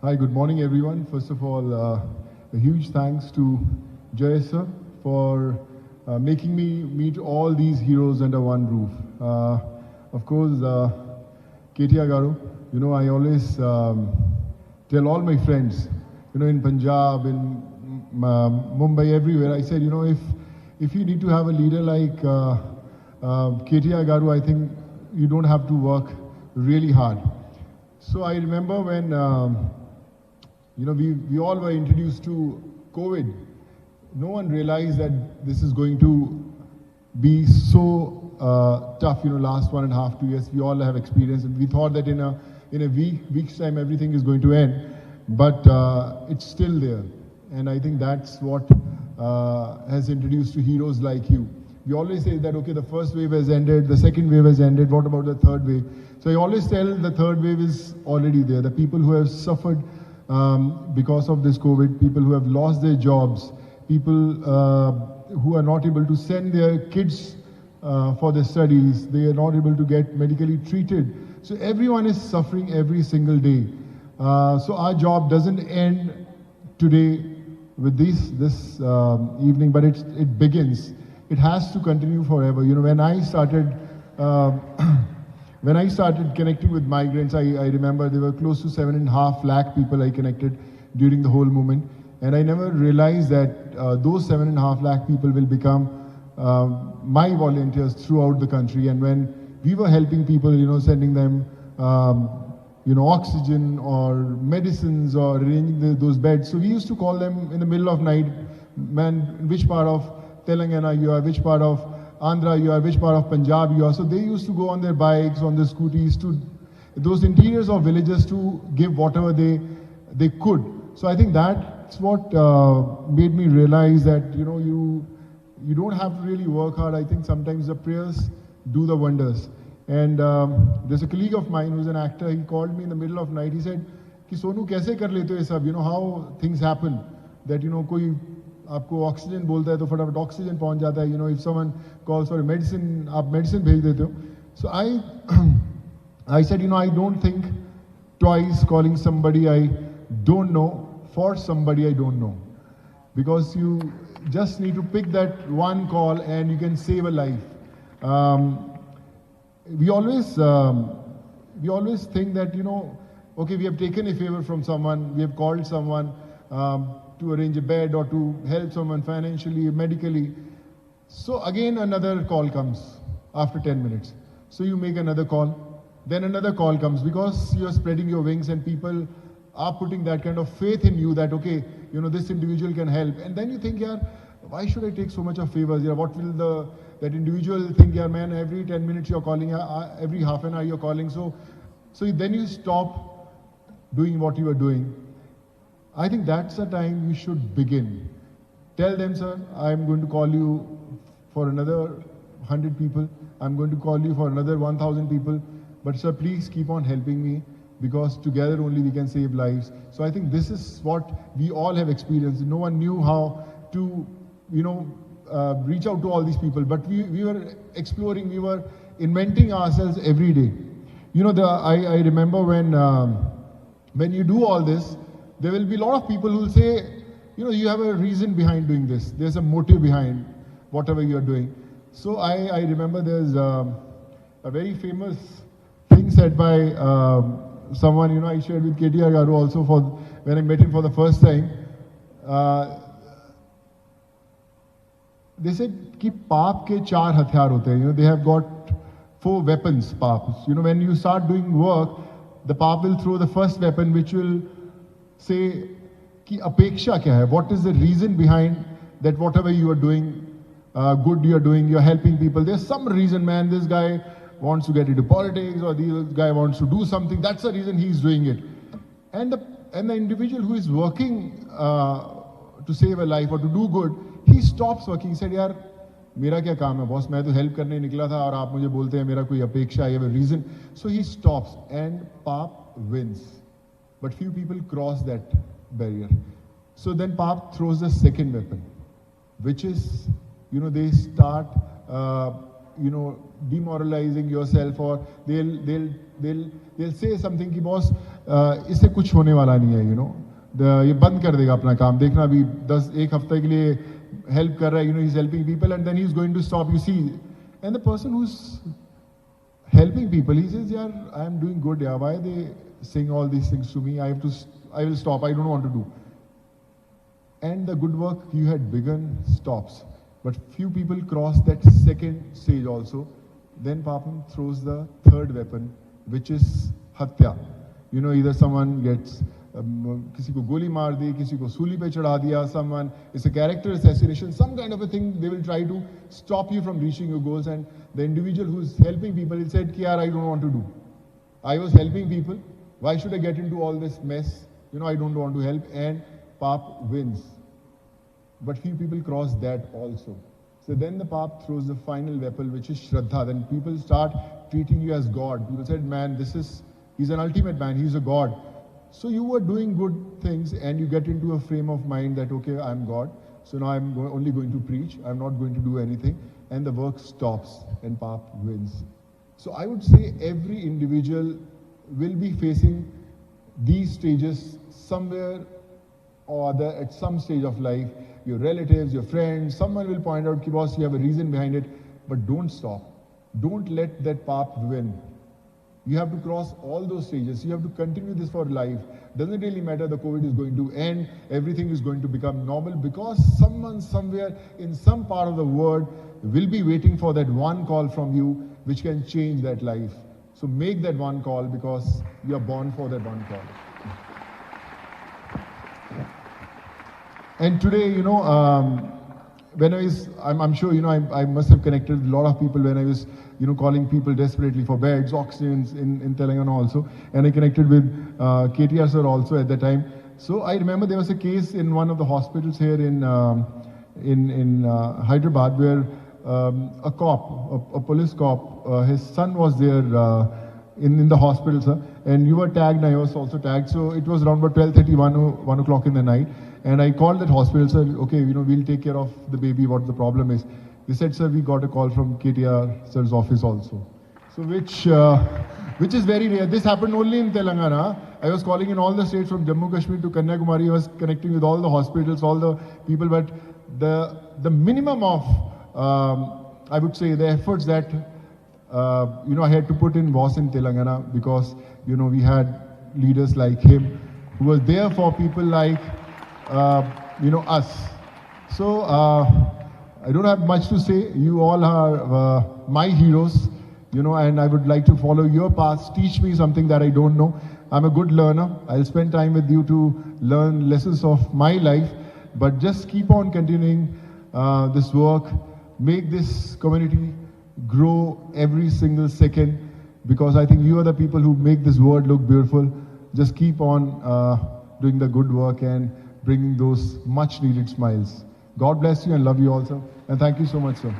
Hi, good morning everyone. First of all, a huge thanks to Jay sir for making me meet all these heroes under one roof. Of course, KTR Garu, I always tell all my friends, in Punjab, in Mumbai, everywhere, I said, if you need to have a leader like KTR Garu, I think you don't have to work really hard. So I remember when, we all were introduced to COVID. No one realized that this is going to be so tough, last 1.5, 2 years. We all have experienced it. We thought that in a week's time, everything is going to end. But it's still there. And I think that's what has introduced to heroes like you. We always say that, okay, the first wave has ended, the second wave has ended, what about the third wave? So I always tell the third wave is already there. The people who have suffered because of this COVID, people who have lost their jobs, people who are not able to send their kids for their studies, they are not able to get medically treated. So everyone is suffering every single day. So our job doesn't end today with this evening, but it begins. It has to continue forever. When I started connecting with migrants, I remember there were close to 7.5 lakh people I connected during the whole movement, and I never realized that those 7.5 lakh people will become my volunteers throughout the country. And when we were helping people, sending them oxygen or medicines or arranging those beds, so we used to call them in the middle of night, man, which part of Telangana you are, which part of Andhra you are, which part of Punjab you are. So they used to go on their bikes, on their scooties to those interiors of villages to give whatever they could. So I think that's what made me realize that, you don't have to really work hard. I think sometimes the prayers do the wonders. And there's a colleague of mine who's an actor. He called me in the middle of night. He said, "Ki Sonu, kaise kar lete ho ye sab? How things happen. That, koi आपको oxygen बोलता है तो फटाफट oxygen पहुंच जाता है. If someone calls for medicine, आप medicine भेज देते हो." So I said, I don't think twice calling somebody I don't know for somebody I don't know, because you just need to pick that one call and you can save a life. We always think that, okay, we have taken a favor from someone, we have called someone to arrange a bed or to help someone financially, medically. So again, another call comes after 10 minutes. So you make another call, then another call comes, because you're spreading your wings and people are putting that kind of faith in you that, okay, this individual can help. And then you think, yeah, why should I take so much of favors? Yeah, what will that individual think? Yeah, man, every 10 minutes you're calling, every half an hour you're calling. So then you stop doing what you are doing. I think that's the time you should begin. Tell them, sir, I'm going to call you for another 100 people. I'm going to call you for another 1,000 people. But sir, please keep on helping me, because together only we can save lives. So I think this is what we all have experienced. No one knew how to, reach out to all these people. But we were exploring, we were inventing ourselves every day. I remember when you do all this, there will be a lot of people who will say, you have a reason behind doing this. There's a motive behind whatever you're doing. So I remember there's a very famous thing said by someone, I shared with KTR Garu also when I met him for the first time. They said कि पाप के 4 हथियार होते हैं. They have got 4 weapons, paps. When you start doing work, the pap will throw the first weapon, which will say कि अपेक्षा क्या है? What is the reason behind that whatever you are doing, good you are doing, you are helping people. There's some reason, man. This guy wants to get into politics, or this guy wants to do something. That's the reason he's doing it. And the individual who is working to save a life or to do good, he stops working. He said, यार मेरा क्या काम है boss, मैं तो help करने निकला था और आप मुझे बोलते हैं मेरा कोई अपेक्षा, I have a reason. So he stops and Pap wins. But few people cross that barrier. So then Pap throws the second weapon, which is, they start, demoralizing yourself, or they'll say something कि boss इससे कुछ होने वाला नहीं है, ये बंद कर देगा अपना काम, देखना अभी 1 हफ्ते के लिए help कर रहा है, he's helping people and then he's going to stop, you see. And the person who's helping people, he says, yeah, I am doing good, yeah, why are they saying all these things to me? I will stop, I don't want to do. And the good work you had begun stops. But few people cross that second stage also. Then Papam throws the third weapon, which is hatya. Either someone gets किसी को गोली मार दी, किसी को सूली पे चढ़ा दिया, someone, it's a character assassination, some kind of a thing. They will try to stop you from reaching your goals, and the individual who's helping people, he said, I don't want to do. I was helping people. Why should I get into all this mess? I don't want to help, and Pap wins. But few people cross that also. So then the Pap throws the final weapon, which is Shraddha. Then people start treating you as God. People said, man, he's an ultimate man, he's a God. So you were doing good things and you get into a frame of mind that, okay, I'm God. So now I'm only going to preach. I'm not going to do anything. And the work stops and Pap wins. So I would say every individual will be facing these stages somewhere or other at some stage of life. Your relatives, your friends, someone will point out, boss, you have a reason behind it, but don't stop. Don't let that Pap win. You have to cross all those stages. You have to continue this for life. Doesn't really matter the COVID is going to end, everything is going to become normal, because someone somewhere in some part of the world will be waiting for that one call from you which can change that life. So make that one call, because you are born for that one call. And today, when I'm sure, I must have connected a lot of people when I was, calling people desperately for beds, oxygen in Telangana also. And I connected with KTR sir also at that time. So I remember there was a case in one of the hospitals here in Hyderabad where a cop, a police cop, his son was there in the hospital, sir. And you were tagged, I was also tagged. So it was around about 12:30, 1 o'clock in the night. And I called that hospital, sir, okay, we'll take care of the baby, what the problem is. They said, sir, we got a call from KTR sir's office also. So which is very rare. This happened only in Telangana. I was calling in all the states from Jammu Kashmir to Kanyakumari. I was connecting with all the hospitals, all the people, but the minimum of, I would say, the efforts that, I had to put in was in Telangana, because, we had leaders like him who was there for people like, us. So I don't have much to say. You all are my heroes, and I would like to follow your paths. Teach me something that I don't know. I'm a good learner. I'll spend time with you to learn lessons of my life, but just keep on continuing this work. Make this community grow every single second, because I think you are the people who make this world look beautiful. Just keep on doing the good work and bringing those much needed smiles. God bless you and love you also. And thank you so much, sir.